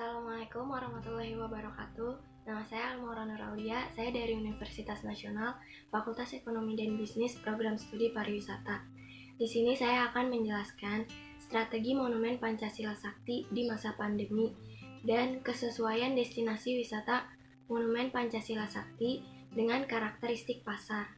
Assalamualaikum warahmatullahi wabarakatuh. Nama saya Almora Nuraulia. Saya dari Universitas Nasional, Fakultas Ekonomi dan Bisnis, Program Studi Pariwisata. Di sini saya akan menjelaskan strategi Monumen Pancasila Sakti di masa pandemi dan kesesuaian destinasi wisata Monumen Pancasila Sakti dengan karakteristik pasar.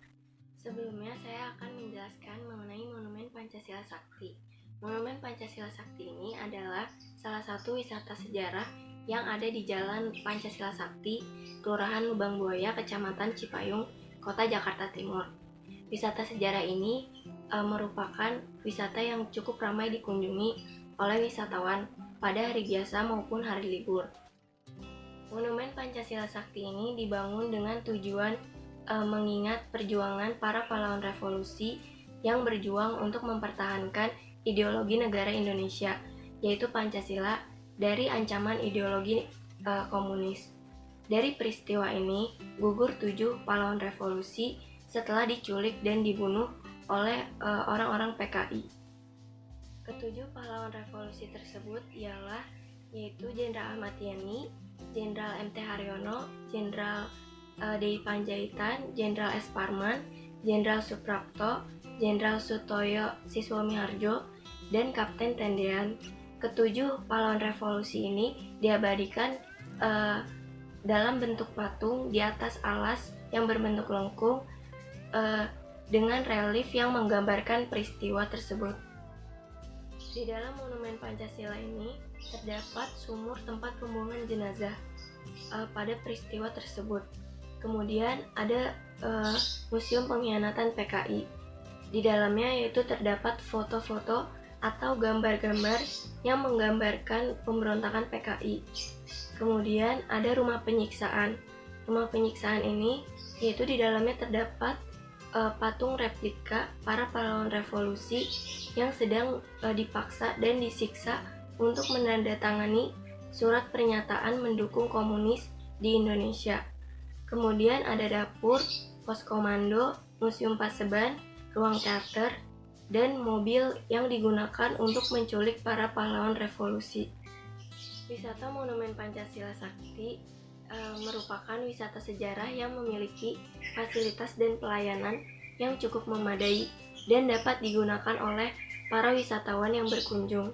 Sebelumnya saya akan menjelaskan mengenai Monumen Pancasila Sakti. Monumen Pancasila Sakti ini adalah salah satu wisata sejarah yang ada di Jalan Pancasila Sakti, Kelurahan Lubang Buaya, Kecamatan Cipayung, Kota Jakarta Timur. Wisata sejarah ini merupakan wisata yang cukup ramai dikunjungi oleh wisatawan pada hari biasa maupun hari libur. Monumen Pancasila Sakti ini dibangun dengan tujuan mengingat perjuangan para pahlawan revolusi yang berjuang untuk mempertahankan ideologi negara Indonesia, yaitu Pancasila, dari ancaman ideologi komunis. Dari peristiwa ini, gugur 7 pahlawan revolusi setelah diculik dan dibunuh oleh orang-orang PKI. Ketujuh pahlawan revolusi tersebut ialah yaitu Jenderal Ahmad Yani, Jenderal M.T. Haryono, Jenderal D.I. Panjaitan, Jenderal S. Parman, Jenderal Suprapto, Jenderal Sutoyo Siswomiharjo, dan Kapten Tendean. Ketujuh pahlawan revolusi ini diabadikan dalam bentuk patung di atas alas yang berbentuk lengkung dengan relief yang menggambarkan peristiwa tersebut. Di dalam Monumen Pancasila ini terdapat sumur tempat pembuangan jenazah pada peristiwa tersebut. Kemudian ada Museum Pengkhianatan PKI. Di dalamnya yaitu terdapat foto-foto atau gambar-gambar yang menggambarkan pemberontakan PKI. Kemudian ada rumah penyiksaan. Rumah penyiksaan ini yaitu di dalamnya terdapat patung replika para pahlawan revolusi yang sedang dipaksa dan disiksa untuk menandatangani surat pernyataan mendukung komunis di Indonesia. Kemudian ada dapur, pos komando, museum paseban, ruang teater, dan mobil yang digunakan untuk menculik para pahlawan revolusi. Wisata Monumen Pancasila Sakti merupakan wisata sejarah yang memiliki fasilitas dan pelayanan yang cukup memadai dan dapat digunakan oleh para wisatawan yang berkunjung.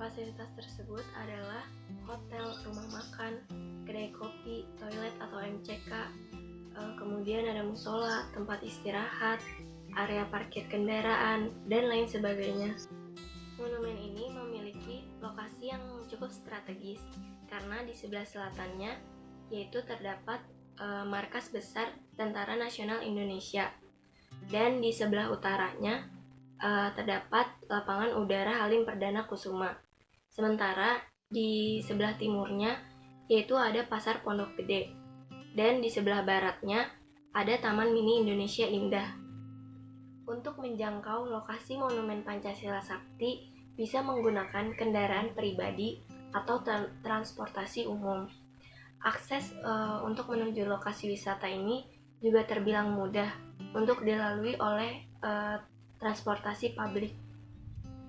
Fasilitas tersebut adalah hotel, rumah makan, kedai kopi, toilet atau MCK, kemudian ada musola, tempat istirahat, area parkir kendaraan, dan lain sebagainya. Monumen ini memiliki lokasi yang cukup strategis karena di sebelah selatannya yaitu terdapat markas besar Tentara Nasional Indonesia dan di sebelah utaranya terdapat lapangan udara Halim Perdana Kusuma. Sementara di sebelah timurnya yaitu ada Pasar Pondok Gede dan di sebelah baratnya ada Taman Mini Indonesia Indah. Untuk menjangkau lokasi Monumen Pancasila Sakti bisa menggunakan kendaraan pribadi atau transportasi umum. Akses untuk menuju lokasi wisata ini juga terbilang mudah untuk dilalui oleh transportasi publik.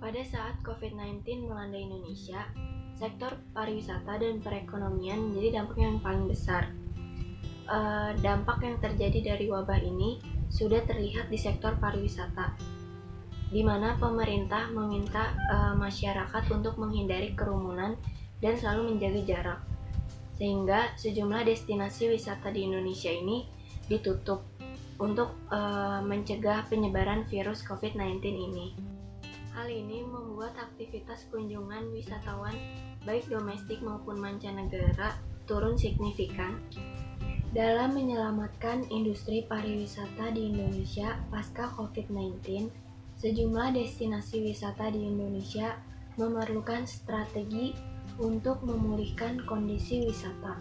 Pada saat COVID-19 melanda Indonesia, sektor pariwisata dan perekonomian menjadi dampak yang paling besar. Dampak yang terjadi dari wabah ini sudah terlihat di sektor pariwisata, di mana pemerintah meminta masyarakat untuk menghindari kerumunan dan selalu menjaga jarak, sehingga sejumlah destinasi wisata di Indonesia ini ditutup untuk mencegah penyebaran virus COVID-19 ini. Hal ini membuat aktivitas kunjungan wisatawan baik domestik maupun mancanegara turun signifikan. Dalam menyelamatkan industri pariwisata di Indonesia pasca COVID-19, sejumlah destinasi wisata di Indonesia memerlukan strategi untuk memulihkan kondisi wisata.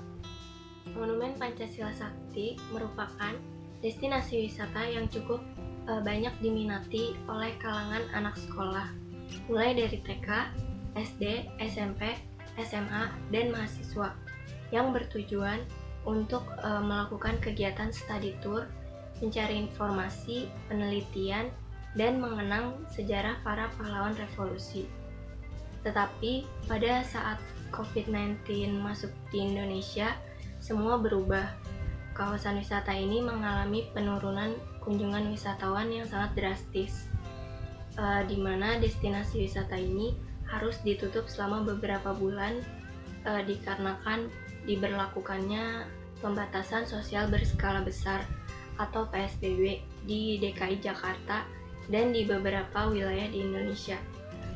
Monumen Pancasila Sakti merupakan destinasi wisata yang cukup banyak diminati oleh kalangan anak sekolah, mulai dari TK, SD, SMP, SMA, dan mahasiswa, yang bertujuan untuk melakukan kegiatan study tour, mencari informasi, penelitian, dan mengenang sejarah para pahlawan revolusi. Tetapi pada saat COVID-19 masuk di Indonesia, semua berubah. Kawasan wisata ini mengalami penurunan kunjungan wisatawan yang sangat drastis, di mana destinasi wisata ini harus ditutup selama beberapa bulan dikarenakan diberlakukannya pembatasan sosial berskala besar atau PSBB di DKI Jakarta dan di beberapa wilayah di Indonesia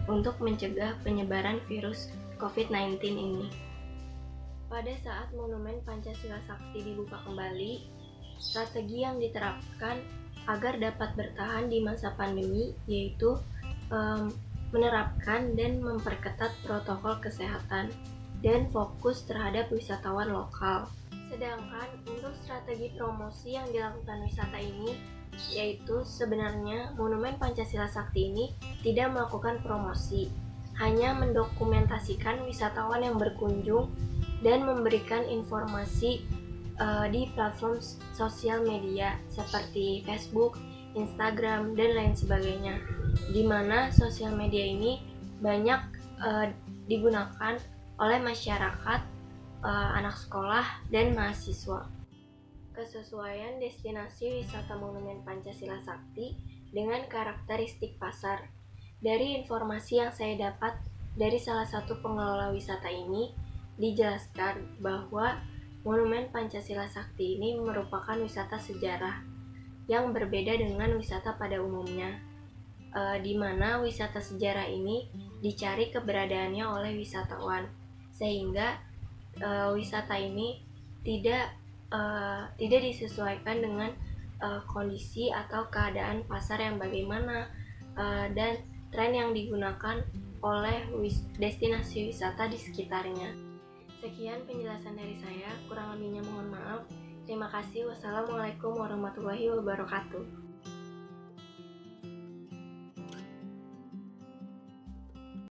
untuk mencegah penyebaran virus COVID-19 ini. Pada saat Monumen Pancasila Sakti dibuka kembali, strategi yang diterapkan agar dapat bertahan di masa pandemi yaitu menerapkan dan memperketat protokol kesehatan dan fokus terhadap wisatawan lokal. Sedangkan untuk strategi promosi yang dilakukan wisata ini, yaitu sebenarnya Monumen Pancasila Sakti ini tidak melakukan promosi, hanya mendokumentasikan wisatawan yang berkunjung dan memberikan informasi di platform sosial media seperti Facebook, Instagram, dan lain sebagainya, di mana sosial media ini banyak digunakan oleh masyarakat, anak sekolah, dan mahasiswa. Kesesuaian destinasi wisata Monumen Pancasila Sakti dengan karakteristik pasar. Dari informasi yang saya dapat dari salah satu pengelola wisata ini, dijelaskan bahwa Monumen Pancasila Sakti ini merupakan wisata sejarah yang berbeda dengan wisata pada umumnya, di mana wisata sejarah ini dicari keberadaannya oleh wisatawan, sehingga wisata ini tidak disesuaikan dengan kondisi atau keadaan pasar yang bagaimana dan tren yang digunakan oleh destinasi wisata di sekitarnya. Sekian penjelasan dari saya, kurang lebihnya mohon maaf. Terima kasih. Wassalamualaikum warahmatullahi wabarakatuh.